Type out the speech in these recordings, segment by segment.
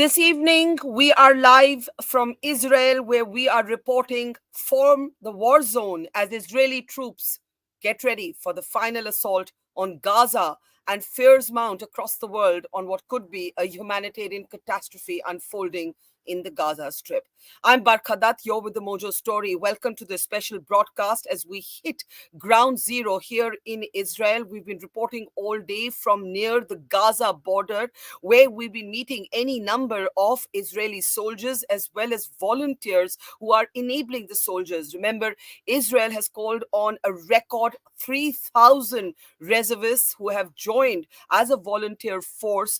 This evening, we are live from Israel, where we are reporting from the war zone as Israeli troops get ready for the final assault on Gaza and fears mount across the world on what could be a humanitarian catastrophe unfolding in the Gaza Strip. I'm Barkha Dutt, you're with the Mojo Story. Welcome to this special broadcast as we hit ground zero here in Israel. We've been reporting all day from near the Gaza border, where we've been meeting any number of Israeli soldiers as well as volunteers who are enabling the soldiers. Remember, Israel has called on a record 3,000 reservists who have joined as a volunteer force,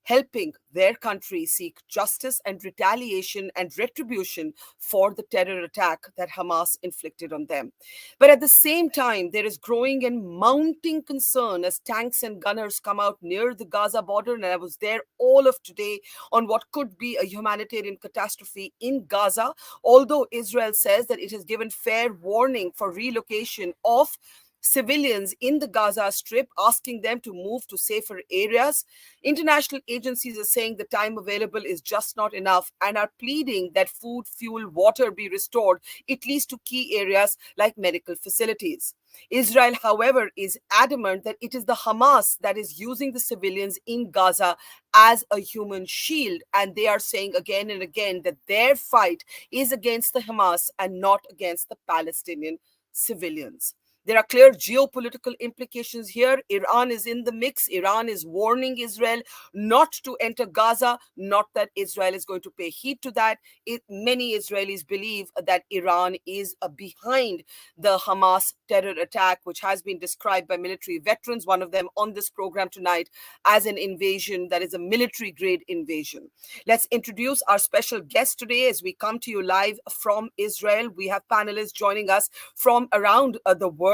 helping their country seek justice and retaliation and retribution for the terror attack that Hamas inflicted on them. But at the same time, there is growing and mounting concern as tanks and gunners come out near the Gaza border. And I was there all of today on what could be a humanitarian catastrophe in Gaza, although Israel says that it has given fair warning for relocation of civilians in the Gaza Strip, asking them to move to safer areas. International agencies are saying the time available is just not enough and are pleading that food, fuel, water be restored, at least to key areas like medical facilities. Israel, however, is adamant that it is the Hamas that is using the civilians in Gaza as a human shield. And they are saying again and again that their fight is against the Hamas and not against the Palestinian civilians. There are clear geopolitical implications here. Iran is in the mix. Iran is warning Israel not to enter Gaza, not that Israel is going to pay heed to that. Many Israelis believe that Iran is behind the Hamas terror attack, which has been described by military veterans, one of them on this program tonight, as an invasion that is a military-grade invasion. Let's introduce our special guest today as we come to you live from Israel. We have panelists joining us from around the world.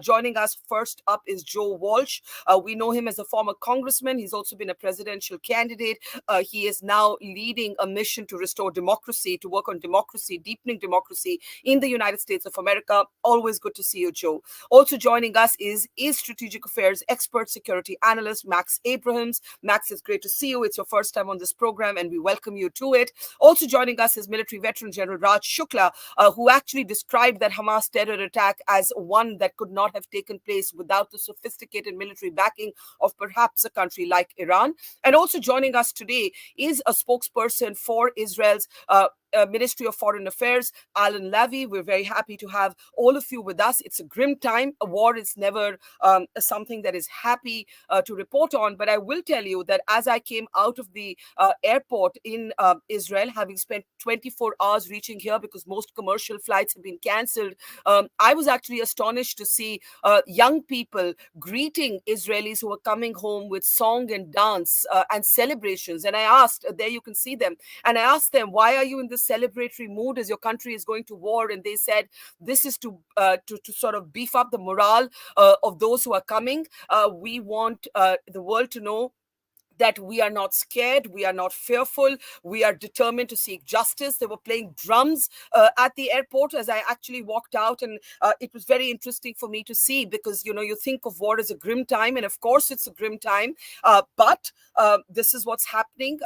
Joining us first up is Joe Walsh. We know him as a former congressman. He's also been a presidential candidate. He is now leading a mission to restore democracy, to work on democracy, deepening democracy in the United States of America. Always good to see you, Joe. Also joining us is strategic affairs expert, security analyst Max Abrahms. Max, it's great to see you. It's your first time on this program and we welcome you to it. Also joining us is military veteran General Shukla, who actually described that Hamas terror attack as one that could not have taken place without the sophisticated military backing of perhaps a country like Iran. And also joining us today is a spokesperson for Israel's Ministry of Foreign Affairs, Alon Lavi. We're very happy to have all of you with us. It's a grim time. A war is never something that is happy to report on. But I will tell you that as I came out of the airport in Israel, having spent 24 hours reaching here because most commercial flights have been cancelled, I was actually astonished to see young people greeting Israelis who were coming home with song and dance and celebrations. And I asked, there you can see them, and I asked them, why are you in this celebratory mood as your country is going to war? And they said this is to sort of beef up the morale of those who are coming. We want the world to know that we are not scared, we are not fearful, we are determined to seek justice. They were playing drums at the airport as I actually walked out, and it was very interesting for me to see, because you think of war as a grim time, and of course it's a grim time, but this is what's happening.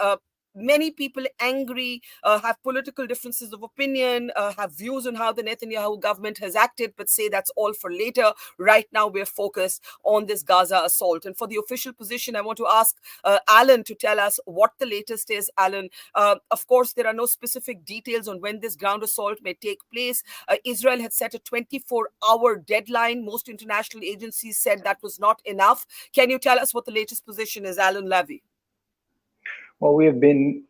Many people angry, have political differences of opinion, have views on how the Netanyahu government has acted, but say that's all for later. Right now, we're focused on this Gaza assault. And for the official position, I want to ask Alon to tell us what the latest is. Alon, of course, there are no specific details on when this ground assault may take place. Israel had set a 24-hour deadline. Most international agencies said that was not enough. Can you tell us what the latest position is, Alon Lavi? Well, we have been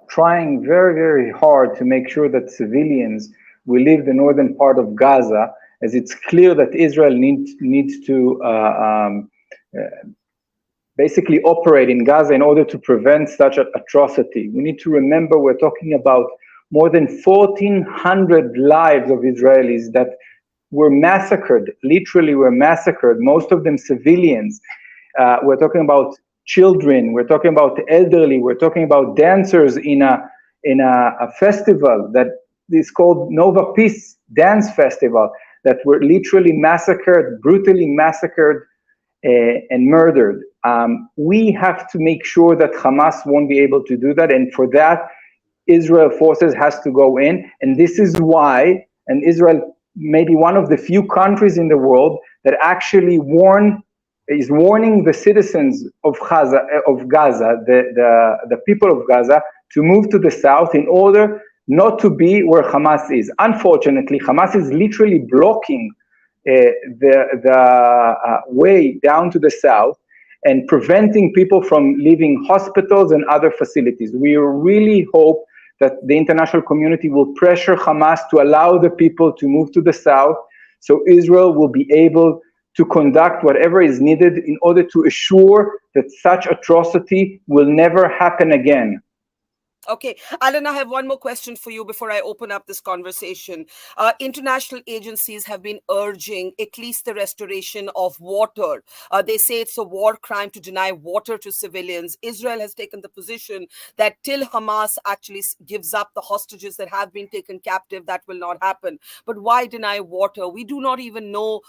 trying very, very hard to make sure that civilians will leave the northern part of Gaza, as it's clear that Israel needs to basically operate in Gaza in order to prevent such an atrocity. We need to remember we're talking about more than 1,400 lives of Israelis that were massacred, literally were massacred, most of them civilians. We're talking about children, we're talking about elderly, we're talking about dancers in a festival that is called Nova Peace Dance Festival, that were literally massacred, brutally massacred, and murdered. We have to make sure that Hamas won't be able to do that, and for that, Israel forces has to go in, and this is why, and Israel may be one of the few countries in the world that actually is warning the citizens of Gaza, the people of Gaza, to move to the south in order not to be where Hamas is. Unfortunately, Hamas is literally blocking the way down to the south and preventing people from leaving hospitals and other facilities. We really hope that the international community will pressure Hamas to allow the people to move to the south, so Israel will be able to conduct whatever is needed in order to assure that such atrocity will never happen again. Okay, Alon, I have one more question for you before I open up this conversation. International agencies have been urging at least the restoration of water. They say it's a war crime to deny water to civilians. Israel has taken the position that till Hamas actually gives up the hostages that have been taken captive, that will not happen. But why deny water? We do not even know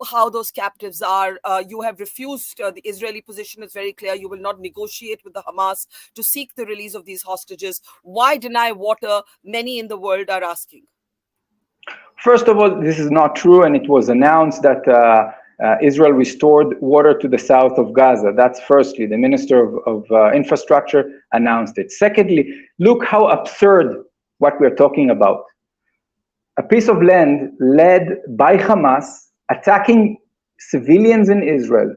how those captives are. You have refused. The Israeli position is very clear. You will not negotiate with the Hamas to seek the release of these hostages. Why deny water? Many in the world are asking. First of all, this is not true, and it was announced that Israel restored water to the south of Gaza. That's firstly, the Minister of Infrastructure announced it. Secondly, look how absurd what we're talking about. A piece of land led by Hamas, attacking civilians in Israel,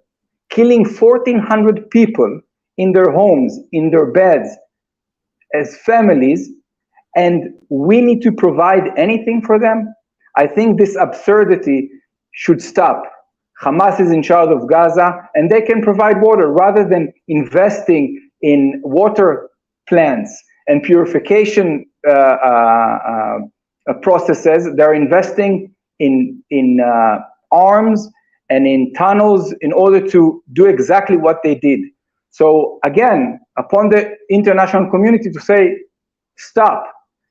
killing 1,400 people in their homes, in their beds, as families, and we need to provide anything for them. I think this absurdity should stop. Hamas is in charge of Gaza, and they can provide water rather than investing in water plants and purification processes. They're investing in arms and in tunnels in order to do exactly what they did. So again, upon the international community to say, stop,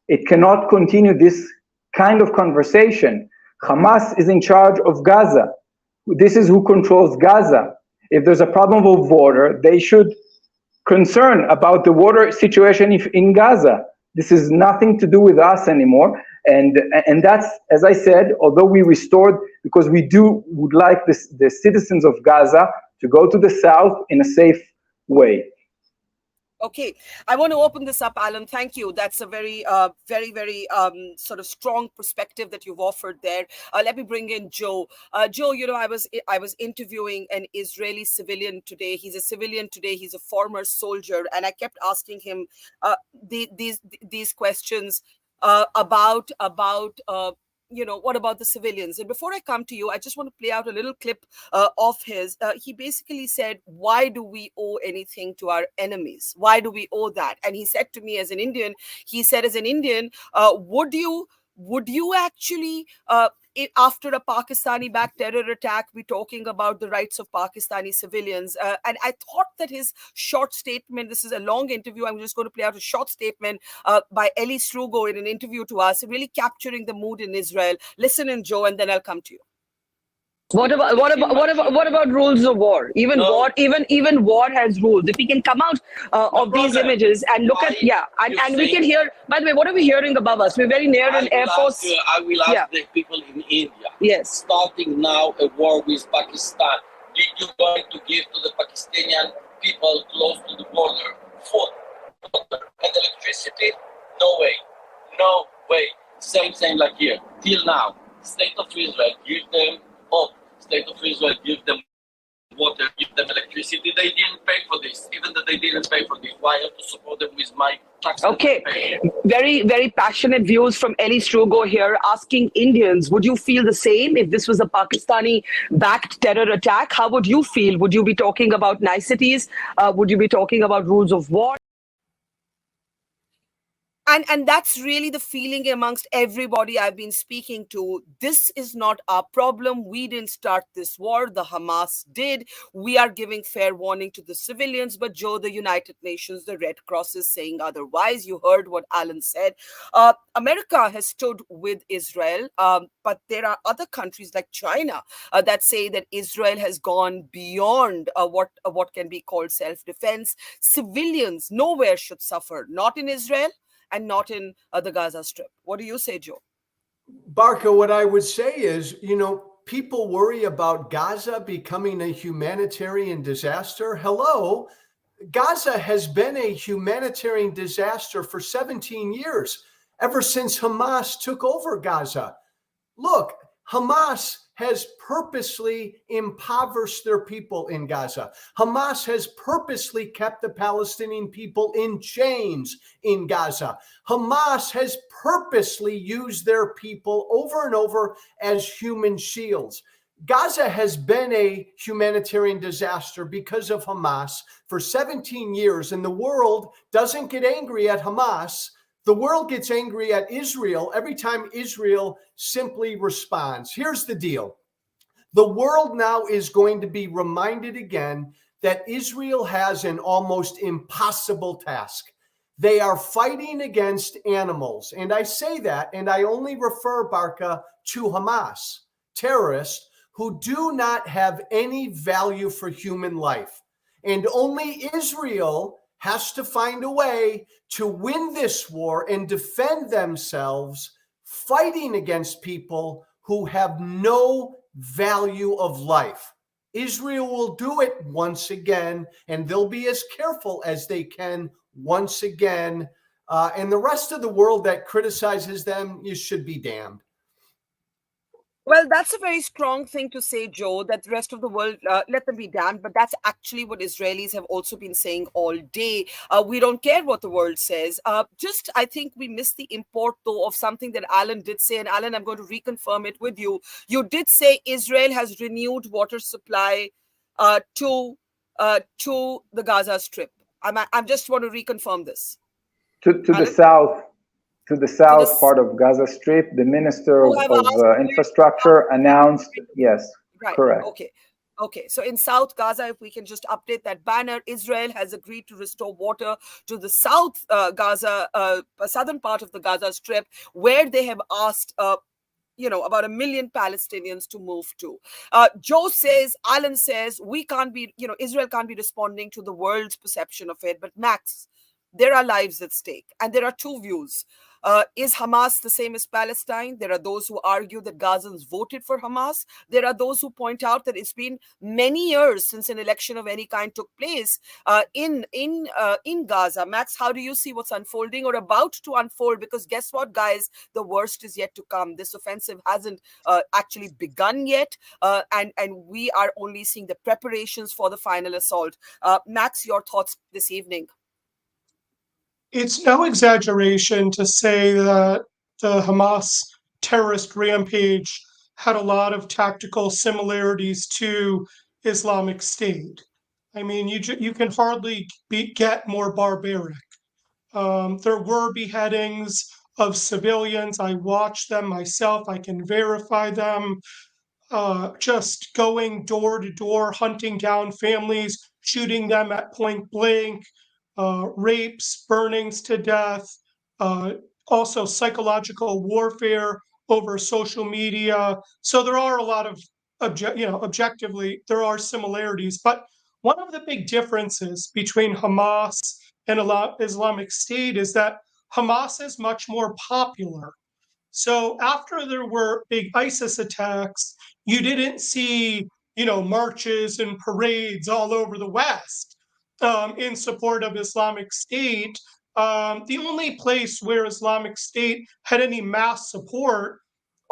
it cannot continue this kind of conversation. Hamas is in charge of Gaza. This is who controls Gaza. If there's a problem of water, they should concern about the water situation in Gaza. This is nothing to do with us anymore. And that's, as I said, although we restored, because we would like the citizens of Gaza to go to the south in a safe way. Okay, I want to open this up, Alon. Thank you. That's a very, very sort of strong perspective that you've offered there. Let me bring in Joe. Joe, you know, I was interviewing an Israeli civilian today. He's a civilian today. He's a former soldier, and I kept asking him these questions about you know, what about the civilians? And before I come to you, I just want to play out a little clip of his. He basically said, why do we owe anything to our enemies? Why do we owe that? And he said to me, as an Indian, would you actually, after a Pakistani-backed terror attack, be talking about the rights of Pakistani civilians? And I thought that his short statement, this is a long interview, I'm just going to play out a short statement by Eli Strugo in an interview to us, really capturing the mood in Israel. Listen in, Joe, and then I'll come to you. What about rules of war? Even war has rules. If we can come out of these images and look at and we can hear. By the way, what are we hearing above us? We're very near an Air Force. I will ask the people in India. Yes. Starting now a war with Pakistan. Did you going to give to the Pakistani people close to the border food, water, and electricity? No way. No way. Same thing like here. Till now, State of Israel give them hope. State of Israel give them water, give them electricity. They didn't pay for this. Even though they didn't pay for this, why I have to support them with my taxes? Okay, very, very passionate views from Eli Strugo here, asking Indians, would you feel the same if this was a Pakistani-backed terror attack? How would you feel? Would you be talking about niceties? Would you be talking about rules of war? And that's really the feeling amongst everybody I've been speaking to. This is not our problem. We didn't start this war. The Hamas did. We are giving fair warning to the civilians. But Joe, the United Nations, the Red Cross is saying otherwise. You heard what Alon said. America has stood with Israel, but there are other countries like China that say that Israel has gone beyond what can be called self-defense. Civilians nowhere should suffer, not in Israel and not in the Gaza Strip. What do you say, Joe? Barkha, what I would say is, people worry about Gaza becoming a humanitarian disaster. Hello, Gaza has been a humanitarian disaster for 17 years, ever since Hamas took over Gaza. Look, Hamas has purposely impoverished their people in Gaza. Hamas has purposely kept the Palestinian people in chains in Gaza. Hamas has purposely used their people over and over as human shields. Gaza has been a humanitarian disaster because of Hamas for 17 years, and the world doesn't get angry at Hamas. The world gets angry at Israel every time Israel simply responds. Here's the deal. The world now is going to be reminded again that Israel has an almost impossible task. They are fighting against animals. And I say that, and I only refer, Barkha, to Hamas, terrorists who do not have any value for human life. And only Israel has to find a way to win this war and defend themselves, fighting against people who have no value of life. Israel will do it once again, and they'll be as careful as they can once again. And the rest of the world that criticizes them, you should be damned. Well, that's a very strong thing to say, Joe, that the rest of the world, let them be damned. But that's actually what Israelis have also been saying all day. We don't care what the world says. I think we missed the import, though, of something that Alon did say. And Alon, I'm going to reconfirm it with you. You did say Israel has renewed water supply to the Gaza Strip. I'm just want to reconfirm this. To the south. To the south part of Gaza Strip, the Minister of Infrastructure announced, yes, right. Correct. Okay. So in South Gaza, if we can just update that banner, Israel has agreed to restore water to the South Gaza, southern part of the Gaza Strip, where they have asked about 1 million Palestinians to move to. Joe says, Alon says, Israel can't be responding to the world's perception of it. But Max, there are lives at stake. And there are two views. Is Hamas the same as Palestine? There are those who argue that Gazans voted for Hamas. There are those who point out that it's been many years since an election of any kind took place in Gaza. Max, how do you see what's unfolding or about to unfold? Because guess what, guys? The worst is yet to come. This offensive hasn't actually begun yet, and we are only seeing the preparations for the final assault. Max, your thoughts this evening? It's no exaggeration to say that the Hamas terrorist rampage had a lot of tactical similarities to Islamic State. I mean, you can hardly get more barbaric. There were beheadings of civilians. I watched them myself. I can verify them. Just going door to door, hunting down families, shooting them at point blank, rapes, burnings to death, also psychological warfare over social media. So there are a lot of, objectively, there are similarities. But one of the big differences between Hamas and Islamic State is that Hamas is much more popular. So after there were big ISIS attacks, you didn't see, marches and parades all over the West in support of Islamic State. The only place where Islamic State had any mass support,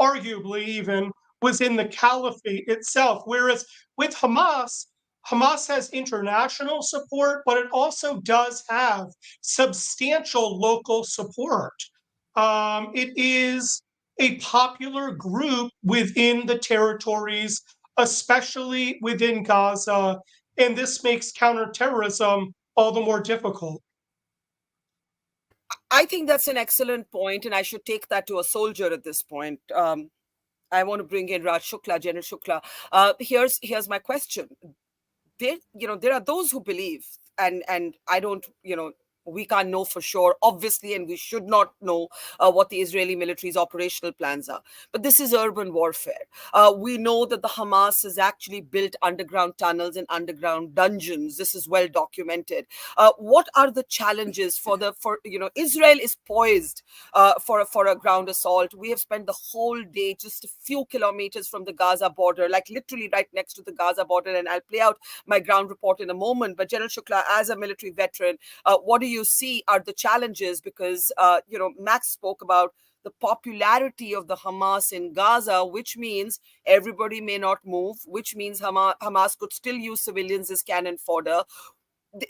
arguably even, was in the caliphate itself. Whereas with Hamas, Hamas has international support, but it also does have substantial local support. It is a popular group within the territories, especially within Gaza, and this makes counterterrorism all the more difficult. I think that's an excellent point, and I should take that to a soldier at this point. I want to bring in Shukla, General Shukla. Here's my question. There are those who believe, and I don't, we can't know for sure, obviously, and we should not know what the Israeli military's operational plans are. But this is urban warfare. We know that the Hamas has actually built underground tunnels and underground dungeons. This is well documented. What are the challenges for Israel is poised for a ground assault. We have spent the whole day just a few kilometers from the Gaza border, like literally right next to the Gaza border, and I'll play out my ground report in a moment. But General Shukla, as a military veteran, what do you see are the challenges? Because, Max spoke about the popularity of the Hamas in Gaza, which means everybody may not move, which means Hamas could still use civilians as cannon fodder.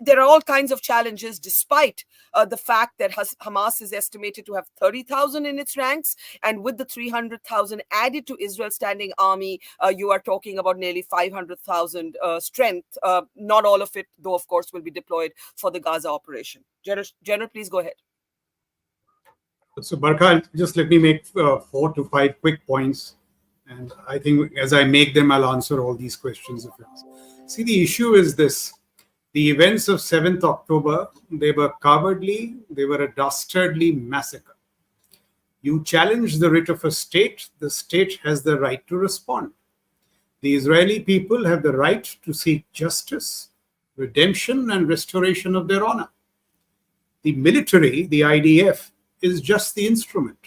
There are all kinds of challenges, despite the fact that Hamas is estimated to have 30,000 in its ranks. And with the 300,000 added to Israel's standing army, you are talking about nearly 500,000 strength. Not all of it, though, of course, will be deployed for the Gaza operation. General, please go ahead. So, Barkha, just let me make 4 to 5 quick points. And I think as I make them, I'll answer all these questions. See, the issue is this. The events of 7th October, they were cowardly, they were a dastardly massacre. You challenge the writ of a state, the state has the right to respond. The Israeli people have the right to seek justice, redemption, and restoration of their honor. The military, the IDF, is just the instrument.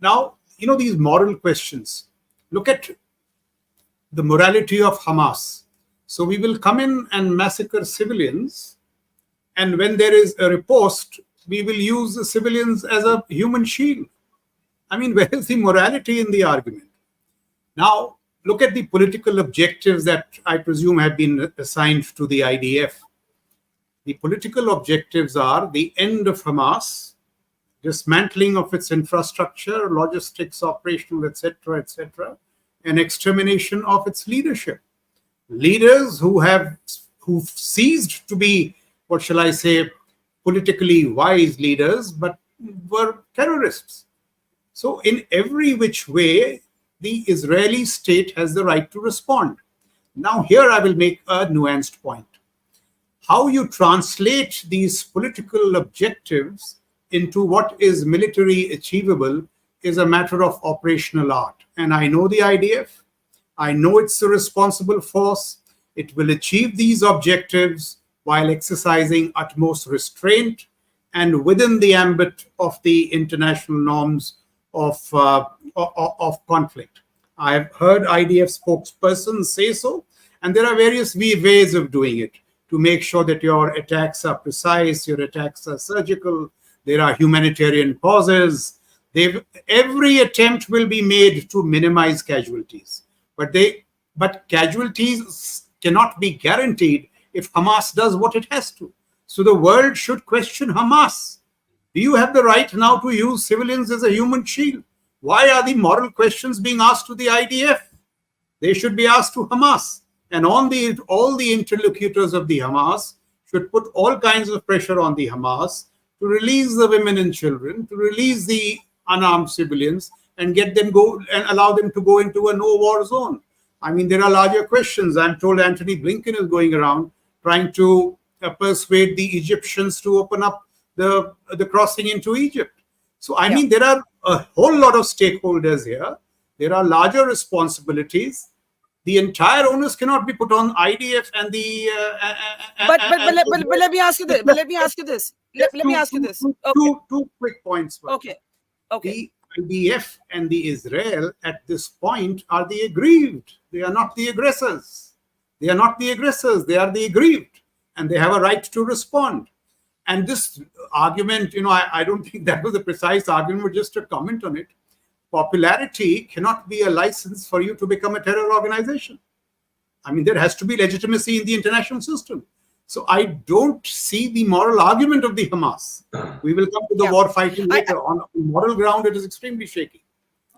Now, these moral questions. Look at the morality of Hamas. So we will come in and massacre civilians, and when there is a riposte, we will use the civilians as a human shield. I mean, where is the morality in the argument? Now, look at the political objectives that I presume have been assigned to the IDF. The political objectives are the end of Hamas, dismantling of its infrastructure, logistics, operational, etc., and extermination of its leadership. Leaders who've ceased to be, what shall I say, politically wise leaders, but were terrorists. So in every which way, the Israeli state has the right to respond. Now here I will make a nuanced point. How you translate these political objectives into what is military achievable is a matter of operational art. And I know the IDF. I know it's a responsible force. It will achieve these objectives while exercising utmost restraint and within the ambit of the international norms of conflict. I have heard IDF spokespersons say so, and there are various ways of doing it to make sure that your attacks are precise, your attacks are surgical, there are humanitarian pauses. Every attempt will be made to minimize casualties. But casualties cannot be guaranteed if Hamas does what it has to. So the world should question Hamas. Do you have the right now to use civilians as a human shield? Why are the moral questions being asked to the IDF? They should be asked to Hamas. And all the interlocutors of the Hamas should put all kinds of pressure on the Hamas to release the women and children, to release the unarmed civilians, and get them go and allow them to go into a no-war zone. I mean, there are larger questions. I'm told Antony Blinken is going around trying to persuade the Egyptians to open up the crossing into Egypt. So, I mean, there are a whole lot of stakeholders here. There are larger responsibilities. The entire onus cannot be put on IDF and the. But let me ask you this. Let me ask you this. Okay. Two quick points. Okay. The IDF and the Israel at this point are the aggrieved. They are not the aggressors. They are not the aggressors. They are the aggrieved, and they have a right to respond. And this argument, I don't think that was a precise argument, but just a comment on it. Popularity cannot be a license for you to become a terror organization. I mean, there has to be legitimacy in the international system. So I don't see the moral argument of the Hamas. We will come to the war fighting later. On moral ground, it is extremely shaky.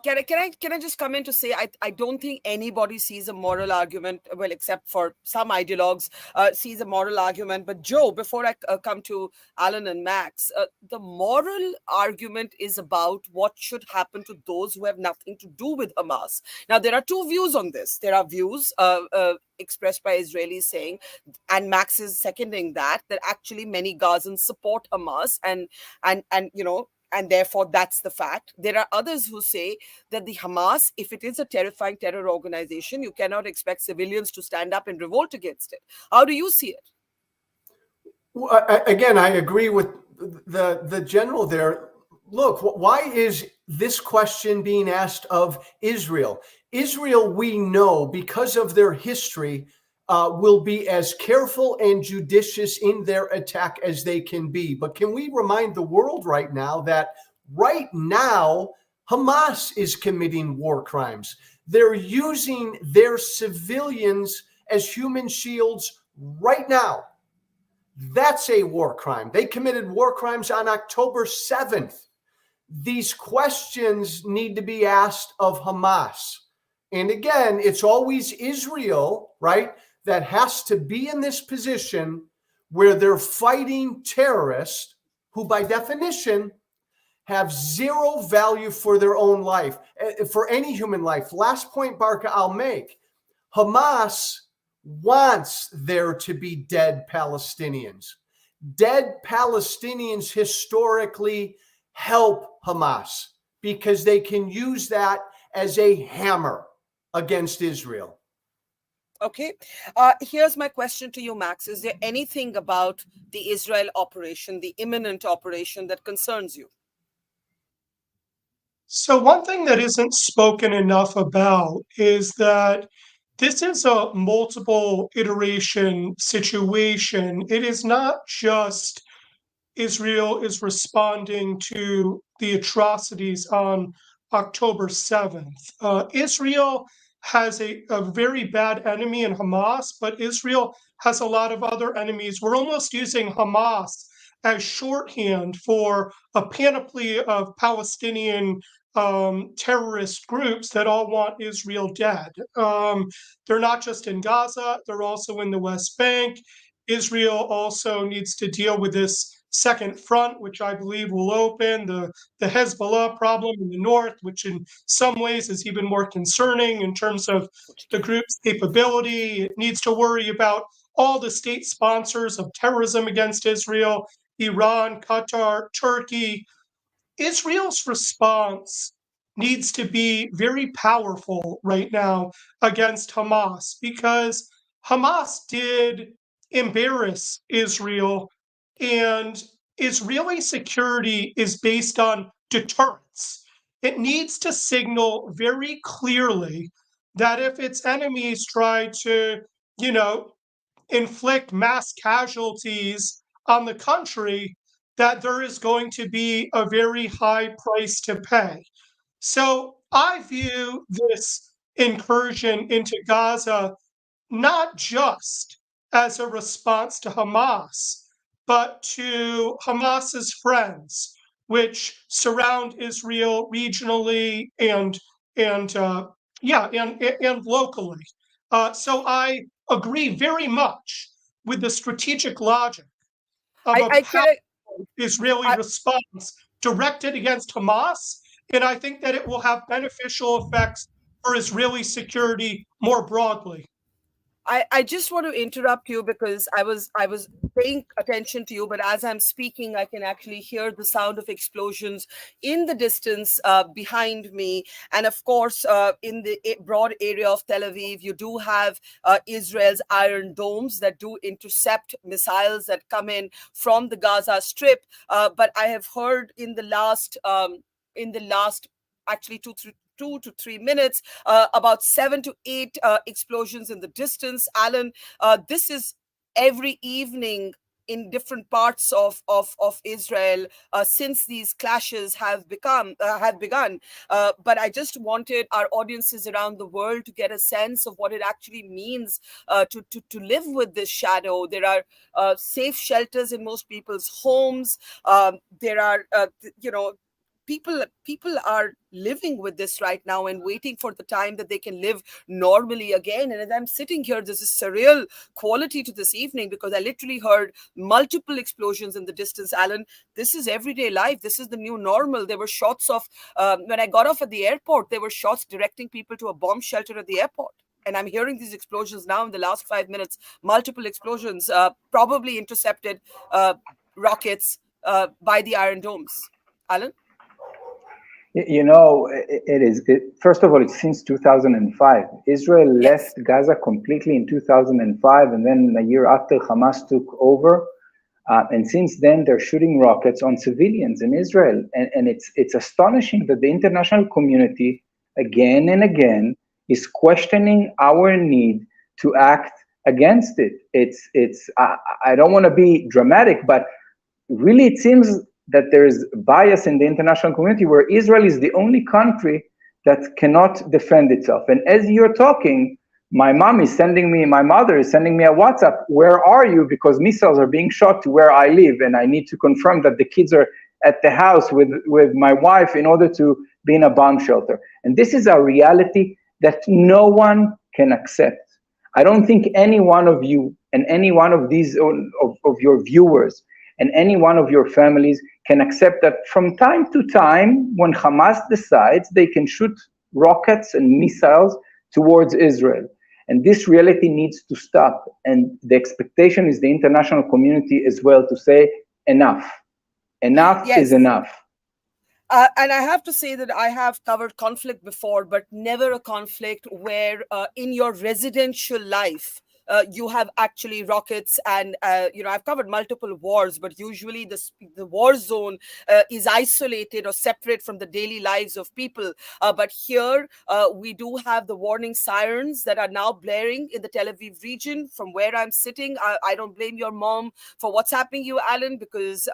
Can I just come in to say I don't think anybody sees a moral argument, well, except for some ideologues, sees a moral argument. But Joe, before I come to Alon and Max, the moral argument is about what should happen to those who have nothing to do with Hamas. Now, there are two views on this. There are views expressed by Israelis saying, and Max is seconding that actually many Gazans support Hamas and and therefore that's the fact. There are others who say that the Hamas, if it is a terrifying terror organization, you cannot expect civilians to stand up and revolt against it. How do you see it? Well, again, I agree with the general there. Look, why is this question being asked of Israel? Israel, we know, because of their history, will be as careful and judicious in their attack as they can be. But can we remind the world right now that right now, Hamas is committing war crimes. They're using their civilians as human shields right now. That's a war crime. They committed war crimes on October 7th. These questions need to be asked of Hamas. And again, it's always Israel, right, that has to be in this position where they're fighting terrorists who, by definition, have zero value for their own life, for any human life. Last point, Barkha, I'll make. Hamas wants there to be dead Palestinians. Dead Palestinians historically help Hamas because they can use that as a hammer against Israel. Okay. Here's my question to you, Max. Is there anything about the Israel operation, the imminent operation, that concerns you? So one thing that isn't spoken enough about is that this is a multiple iteration situation. It is not just Israel is responding to the atrocities on October 7th. Israel has a very bad enemy in Hamas, but Israel has a lot of other enemies. We're almost using Hamas as shorthand for a panoply of Palestinian terrorist groups that all want Israel dead. They're not just in Gaza, they're also in the West Bank. Israel also needs to deal with this second front, which I believe will open, the Hezbollah problem in the north, which in some ways is even more concerning in terms of the group's capability. It needs to worry about all the state sponsors of terrorism against Israel, Iran, Qatar, Turkey. Israel's response needs to be very powerful right now against Hamas because Hamas did embarrass Israel, and Israeli security is based on deterrence. It needs to signal very clearly that if its enemies try to, inflict mass casualties on the country, that there is going to be a very high price to pay. So I view this incursion into Gaza not just as a response to Hamas, but to Hamas's friends, which surround Israel regionally and locally. So I agree very much with the strategic logic of a powerful Israeli response directed against Hamas, and I think that it will have beneficial effects for Israeli security more broadly. I just want to interrupt you because I was paying attention to you, but as I'm speaking, I can actually hear the sound of explosions in the distance behind me. And of course, in the broad area of Tel Aviv, you do have Israel's Iron Domes that do intercept missiles that come in from the Gaza Strip. But I have heard in the last actually 2 to 3 minutes, about 7 to 8 explosions in the distance. Alon, this is every evening in different parts of Israel since these clashes have begun. But I just wanted our audiences around the world to get a sense of what it actually means to live with this shadow. There are safe shelters in most people's homes. There are, people are living with this right now and waiting for the time that they can live normally again. And as I'm sitting here, there's a surreal quality to this evening because I literally heard multiple explosions in the distance. Alon, this is everyday life. This is the new normal. There were shots of when I got off at the airport, there were shots directing people to a bomb shelter at the airport. And I'm hearing these explosions now in the last 5 minutes, multiple explosions, probably intercepted rockets by the Iron Domes. Alon? First of all, it's since 2005. Israel left Gaza completely in 2005, and then a year after Hamas took over. And since then, they're shooting rockets on civilians in Israel. And it's astonishing that the international community, again and again, is questioning our need to act against it. I don't want to be dramatic, but really it seems that there is bias in the international community where Israel is the only country that cannot defend itself. And as you're talking, my mother is sending me a WhatsApp, where are you? Because missiles are being shot to where I live, and I need to confirm that the kids are at the house with my wife in order to be in a bomb shelter. And this is a reality that no one can accept. I don't think any one of you and any one of these of your viewers and any one of your families can accept that from time to time, when Hamas decides, they can shoot rockets and missiles towards Israel. And this reality needs to stop. And the expectation is the international community as well to say, enough. Enough is enough. And I have to say that I have covered conflict before, but never a conflict where in your residential life, you have actually rockets and, I've covered multiple wars, but usually the war zone is isolated or separate from the daily lives of people. But here we do have the warning sirens that are now blaring in the Tel Aviv region from where I'm sitting. I don't blame your mom for what's happening to you, Alon, because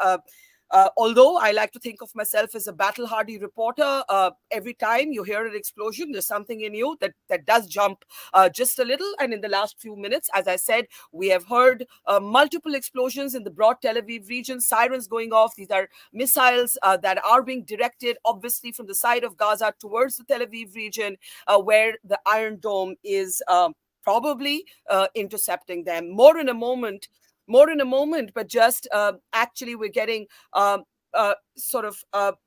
although I like to think of myself as a battle-hardy reporter, every time you hear an explosion, there's something in you that does jump just a little. And in the last few minutes, as I said, we have heard multiple explosions in the broad Tel Aviv region, sirens going off. These are missiles that are being directed, obviously, from the side of Gaza towards the Tel Aviv region, where the Iron Dome is probably intercepting them. More in a moment, but just actually we're getting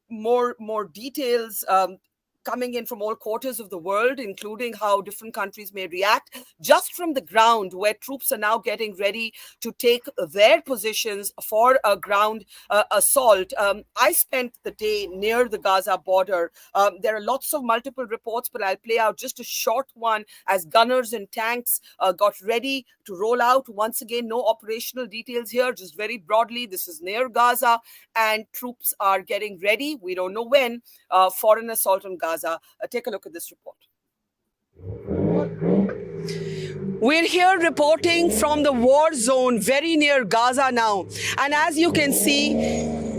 more details coming in from all quarters of the world, including how different countries may react just from the ground, where troops are now getting ready to take their positions for a ground assault. I spent the day near the Gaza border. There are lots of multiple reports, but I'll play out just a short one as gunners and tanks got ready to roll out. Once again, no operational details here, just very broadly, this is near Gaza, and troops are getting ready, we don't know when, for an assault on Gaza. Take a look at this report. We're here reporting from the war zone very near Gaza now. And as you can see,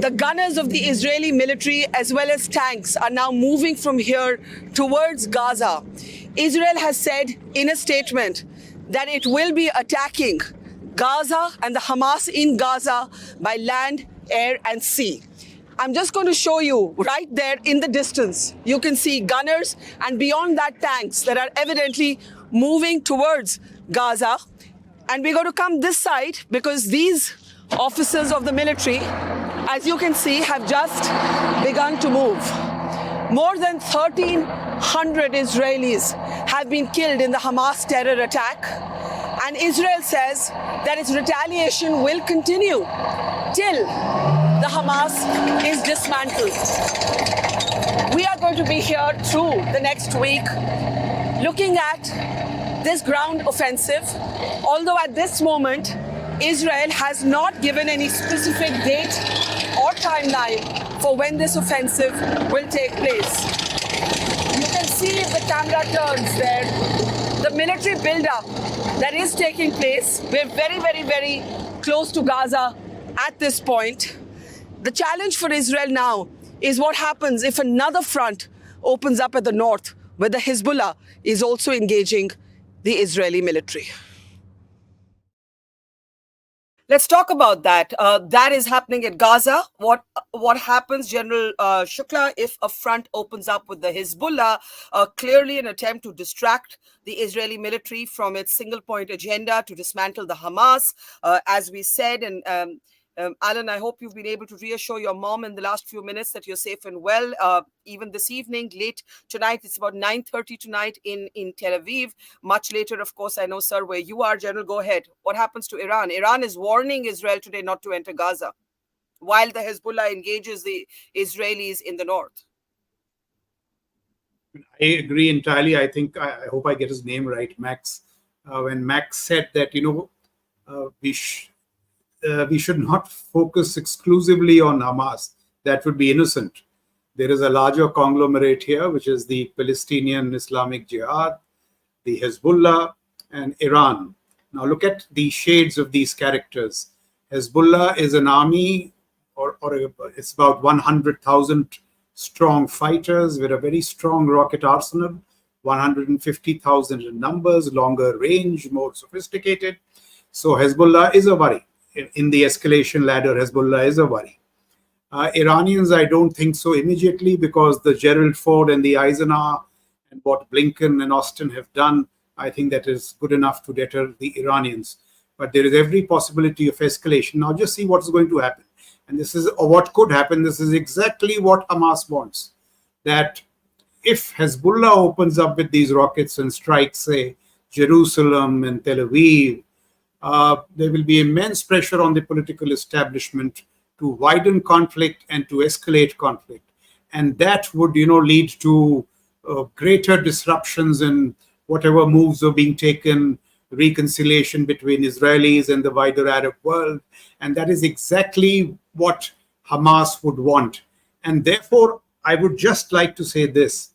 the gunners of the Israeli military as well as tanks are now moving from here towards Gaza. Israel has said in a statement that it will be attacking Gaza and the Hamas in Gaza by land, air, and sea. I'm just going to show you right there in the distance. You can see gunners and beyond that tanks that are evidently moving towards Gaza. And we're going to come this side because these officers of the military, as you can see, have just begun to move. More than 1,300 Israelis have been killed in the Hamas terror attack. And Israel says that its retaliation will continue till the Hamas is dismantled. We are going to be here through the next week looking at this ground offensive, although at this moment, Israel has not given any specific date or timeline for when this offensive will take place. You can see if the camera turns there, the military buildup that is taking place. We're very, very, very close to Gaza at this point. The challenge for Israel now is what happens if another front opens up at the north, where the Hezbollah is also engaging the Israeli military. Let's talk about that. That is happening at Gaza. What happens, General Shukla, if a front opens up with the Hezbollah? Clearly, an attempt to distract the Israeli military from its single point agenda to dismantle the Hamas, as we said. And Alon, I hope you've been able to reassure your mom in the last few minutes that you're safe and well. Even this evening, late tonight, it's about 9:30 tonight in Tel Aviv. Much later, of course, I know, sir, where you are. General, go ahead. What happens to Iran? Iran is warning Israel today not to enter Gaza, while the Hezbollah engages the Israelis in the north. I agree entirely. I think, I hope I get his name right, Max. When Max said that, we should not focus exclusively on Hamas. That would be innocent. There is a larger conglomerate here, which is the Palestinian Islamic Jihad, the Hezbollah, and Iran. Now look at the shades of these characters. Hezbollah is an army, or it's about 100,000 strong fighters with a very strong rocket arsenal, 150,000 in numbers, longer range, more sophisticated. So Hezbollah is a worry. In the escalation ladder, Hezbollah is a worry. Iranians, I don't think so immediately, because the Gerald Ford and the Eisenhower and what Blinken and Austin have done, I think that is good enough to deter the Iranians. But there is every possibility of escalation. Now just see what's going to happen. And this is, or what could happen, this is exactly what Hamas wants. That if Hezbollah opens up with these rockets and strikes, say, Jerusalem and Tel Aviv, there will be immense pressure on the political establishment to widen conflict and to escalate conflict. And that would, lead to greater disruptions in whatever moves are being taken, reconciliation between Israelis and the wider Arab world. And that is exactly what Hamas would want. And therefore, I would just like to say this,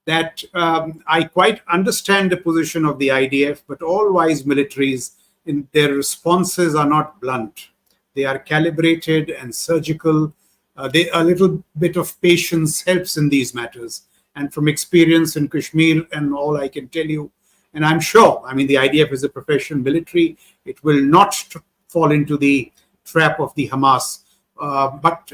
that I quite understand the position of the IDF, but all wise militaries, in their responses are not blunt. They are calibrated and surgical. A little bit of patience helps in these matters. And from experience in Kashmir and all, I can tell you, and I'm sure, the IDF is a professional military, it will not fall into the trap of the Hamas. But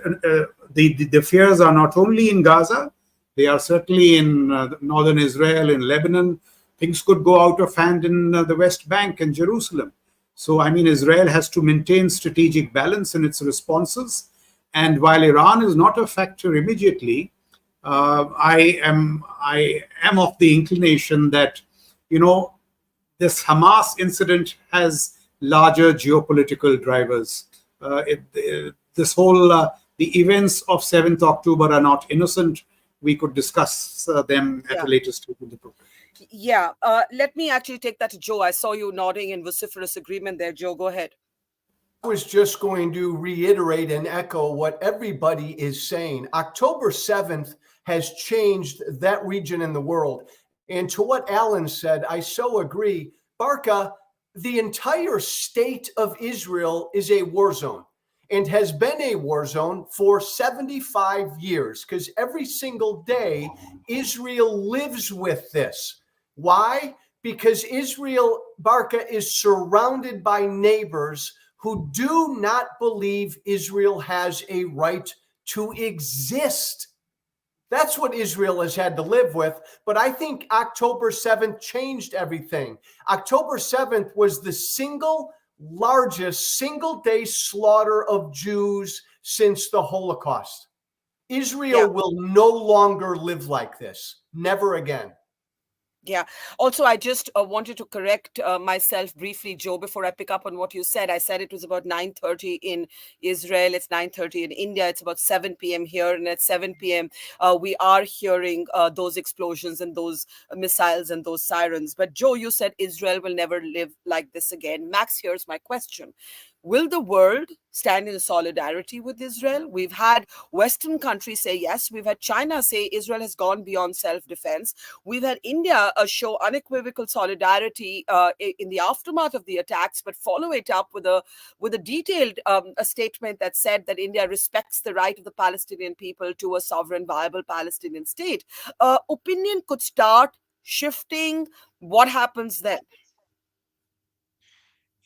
the fears are not only in Gaza, they are certainly in northern Israel, in Lebanon. Things could go out of hand in the West Bank and Jerusalem. So, Israel has to maintain strategic balance in its responses. And while Iran is not a factor immediately, I am of the inclination that, this Hamas incident has larger geopolitical drivers. This whole, the events of 7th October are not innocent. We could discuss them at a later stage in the program. Yeah, let me actually take that to Joe. I saw you nodding in vociferous agreement there. Joe, go ahead. I was just going to reiterate and echo what everybody is saying. October 7th has changed that region in the world. And to what Alon said, I so agree. Barkha, the entire state of Israel is a war zone and has been a war zone for 75 years, because every single day Israel lives with this. Why? Because Israel, Barkha, is surrounded by neighbors who do not believe Israel has a right to exist. That's what Israel has had to live with. But I think October 7th changed everything. October 7th was the single largest single-day slaughter of Jews since the Holocaust. Israel will no longer live like this. Never again. Yeah. Also, I just wanted to correct myself briefly, Joe, before I pick up on what you said. I said it was about 9:30 in Israel. It's 9:30 in India. It's about 7 p.m. here. And at 7 p.m., we are hearing those explosions and those missiles and those sirens. But Joe, you said Israel will never live like this again. Max, here's my question. Will the world stand in solidarity with Israel? We've had Western countries say yes. We've had China say Israel has gone beyond self-defense. We've had India show unequivocal solidarity in the aftermath of the attacks, but follow it up with a detailed a statement that said that India respects the right of the Palestinian people to a sovereign, viable Palestinian state. Opinion could start shifting. What happens then?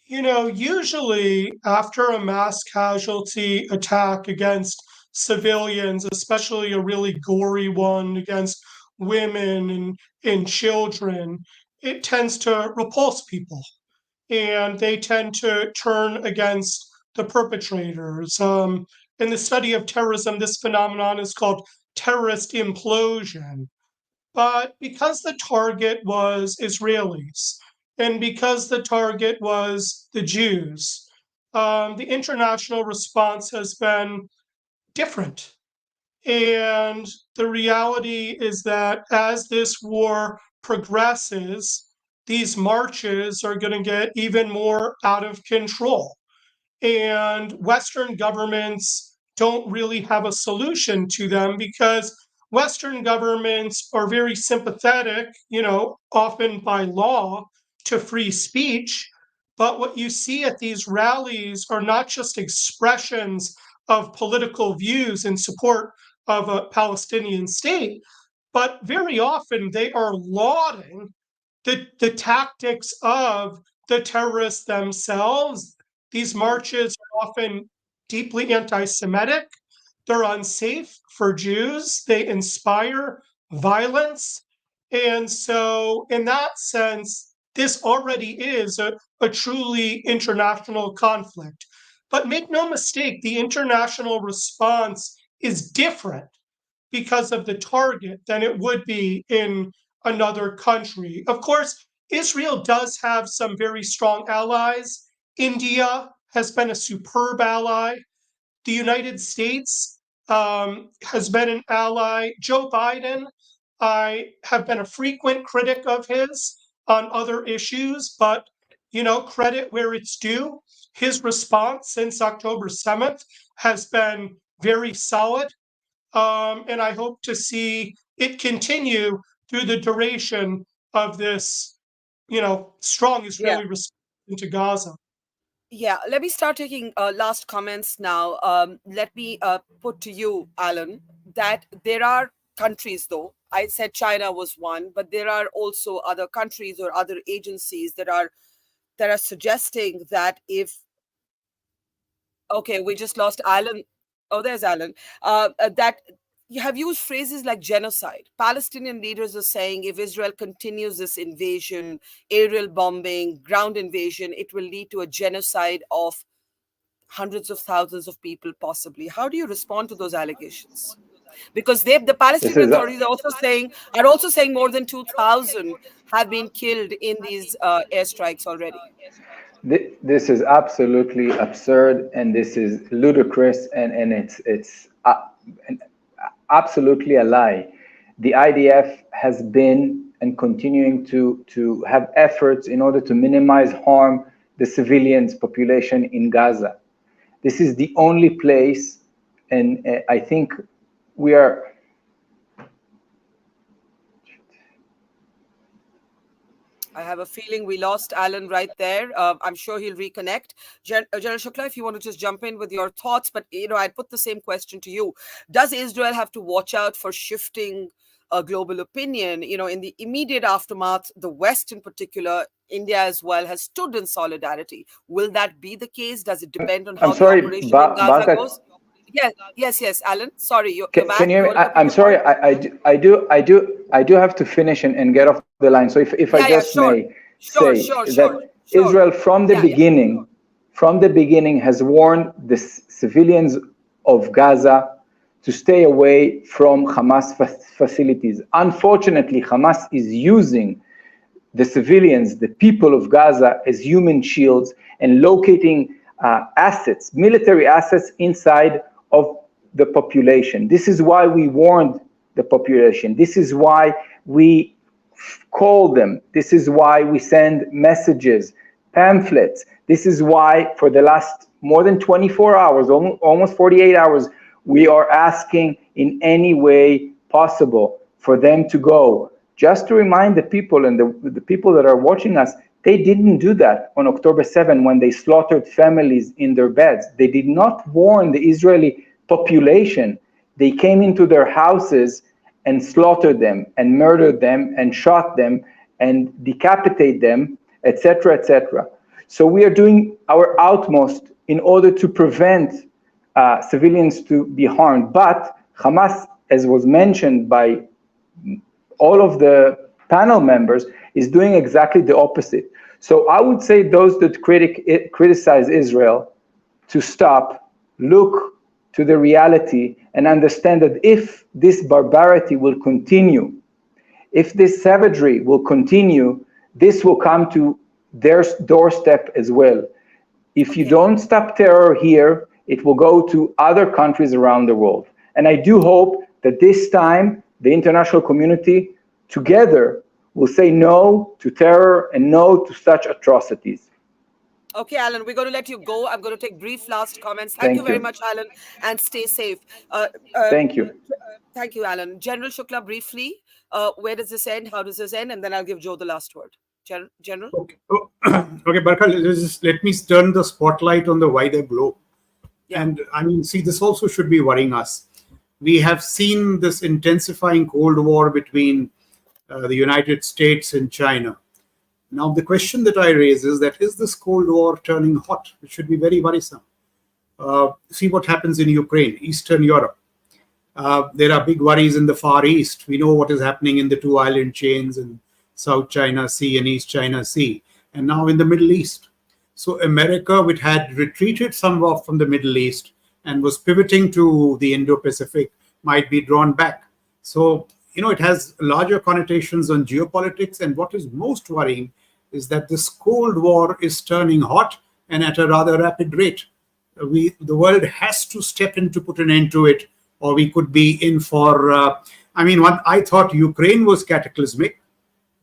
Usually after a mass casualty attack against civilians, especially a really gory one against women and children, it tends to repulse people and they tend to turn against the perpetrators. In the study of terrorism, this phenomenon is called terrorist implosion. But because the target was Israelis and because the target was the Jews, the international response has been different. And the reality is that as this war progresses, these marches are going to get even more out of control. And Western governments don't really have a solution to them because Western governments are very sympathetic, often by law, to free speech. But what you see at these rallies are not just expressions of political views in support of a Palestinian state, but very often they are lauding the tactics of the terrorists themselves. These marches are often deeply anti Semitic. They're unsafe for Jews. They inspire violence. And so, in that sense, this already is a truly international conflict. But make no mistake, the international response is different because of the target than it would be in another country. Of course, Israel does have some very strong allies. India has been a superb ally. The United States has been an ally. Joe Biden, I have been a frequent critic of his on other issues, but credit where it's due. His response since October 7th has been very solid. And I hope to see it continue through the duration of this, strong Yeah. Israeli response into Gaza. Yeah, let me start taking last comments now. Let me put to you, Alan, that there are countries, though. I said China was one, but there are also other countries or other agencies that are suggesting that if okay, we just lost Alan. Oh, there's Alan. That you have used phrases like genocide. Palestinian leaders are saying if Israel continues this invasion, aerial bombing, ground invasion, it will lead to a genocide of hundreds of thousands of people, possibly. How do you respond to those allegations? Because the This Palestinian is authorities are also saying more than 2,000 have been killed in these airstrikes already. this is absolutely absurd, and this is ludicrous, and it's absolutely a lie. The IDF has been and continuing to have efforts in order to minimize harm the civilians population in Gaza. This is the only place, and I think we are. I have a feeling we lost Alan right there. I'm sure he'll reconnect. General Shukla, if you want to just jump in with your thoughts, but I'd put the same question to you. Does Israel have to watch out for shifting global opinion? In the immediate aftermath, the West in particular, India as well, has stood in solidarity. Will that be the case? Does it depend on I'm how the sorry, operation in Gaza Barkha. goes? Yes, Alan. Sorry, you're Can back. you hear You me? want to I'm complete your sorry. point? I do have to finish and get off the line. So if I Yeah, just sure. may say Sure. that Israel from the Yeah. beginning has warned the civilians of Gaza to stay away from Hamas facilities. Unfortunately, Hamas is using the civilians, the people of Gaza, as human shields and locating assets, military assets inside of the population. This is why we warned the population. This is why we call them. This is why we send messages, pamphlets. This is why for the last more than 24 hours, almost 48 hours, we are asking in any way possible for them to go. Just to remind the people and the people that are watching us, they didn't do that on October 7 when they slaughtered families in their beds. They did not warn the Israeli population. They came into their houses and slaughtered them and murdered them and shot them and decapitate them, etc., etc. So we are doing our utmost in order to prevent civilians to be harmed. But Hamas, as was mentioned by all of the panel members, is doing exactly the opposite. So I would say those that criticize Israel to stop, look to the reality, and understand that if this barbarity will continue, if this savagery will continue, this will come to their doorstep as well. If you don't stop terror here, it will go to other countries around the world. And I do hope that this time the international community together will say no to terror and no to such atrocities. Okay, Alon, we're going to let you go. I'm going to take brief last comments. Thank you very much, Alon, and stay safe. Thank you. Thank you, Alon. General Shukla, briefly, where does this end? How does this end? And then I'll give Joe the last word. General? Okay, okay, Barkha, let me turn the spotlight on the wider globe. Yeah. And I mean, see, this also should be worrying us. We have seen this intensifying Cold War between the United States and China. Now, the question that I raise is that, is this Cold War turning hot? It should be very worrisome. See what happens in Ukraine, Eastern Europe. There are big worries in the Far East. We know what is happening in the two island chains in South China Sea and East China Sea, and now in the Middle East. So America, which had retreated somewhat from the Middle East and was pivoting to the Indo-Pacific, might be drawn back. So, you know, it has larger connotations on geopolitics. And what is most worrying is that this Cold War is turning hot and at a rather rapid rate. The world has to step in to put an end to it, or we could be in for, I thought Ukraine was cataclysmic.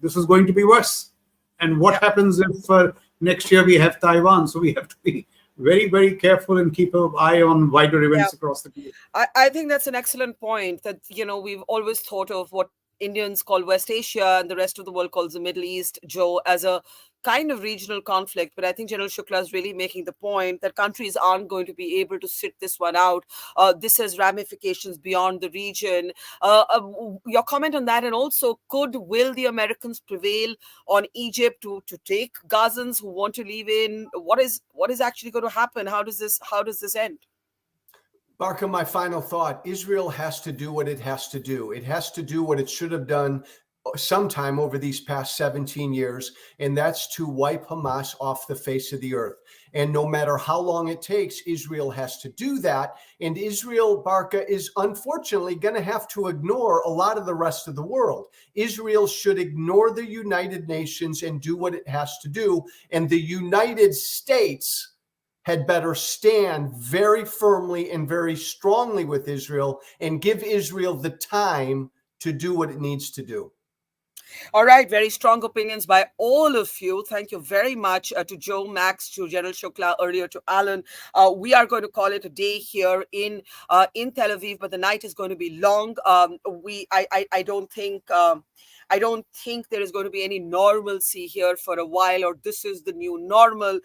This is going to be worse. And what happens if next year we have Taiwan? So we have to be very, very careful and keep an eye on wider events across the globe. I think that's an excellent point that, you know, we've always thought of what Indians call West Asia and the rest of the world calls the Middle East, Joe, as a kind of regional conflict. But I think General Shukla is really making the point that countries aren't going to be able to sit this one out. This has ramifications beyond the region. Your comment on that, and also, will the Americans prevail on Egypt to take Gazans who want to leave in? What is actually going to happen? How does this end? Barkha, my final thought, Israel has to do what it has to do. It has to do what it should have done sometime over these past 17 years, and that's to wipe Hamas off the face of the earth. And no matter how long it takes, Israel has to do that. And Israel, Barkha, is unfortunately going to have to ignore a lot of the rest of the world. Israel should ignore the United Nations and do what it has to do. And the United States had better stand very firmly and very strongly with Israel and give Israel the time to do what it needs to do. All right, very strong opinions by all of you. Thank you very much to Joe, Max, to General Shukla, earlier to Alon. We are going to call it a day here in Tel Aviv, but the night is going to be long. I don't think there is going to be any normalcy here for a while, or this is the new normal.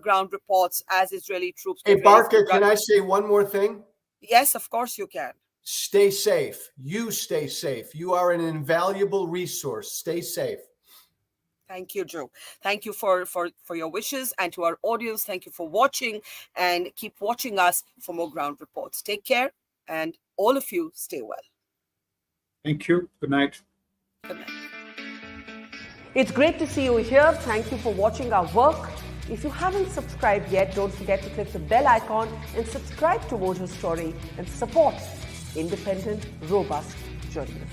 Ground reports as Israeli troops. Hey, Barkha, can I say one more thing? Yes, of course you can. Stay safe. You stay safe. You are an invaluable resource. Stay safe. Thank you, Joe. Thank you for your wishes, and to our audience, thank you for watching, and keep watching us for more ground reports. Take care, and all of you stay well. Thank you. Good night. Good night. It's great to see you here. Thank you for watching our work. If you haven't subscribed yet, don't forget to click the bell icon and subscribe to Mojo Story and support independent, robust journalism.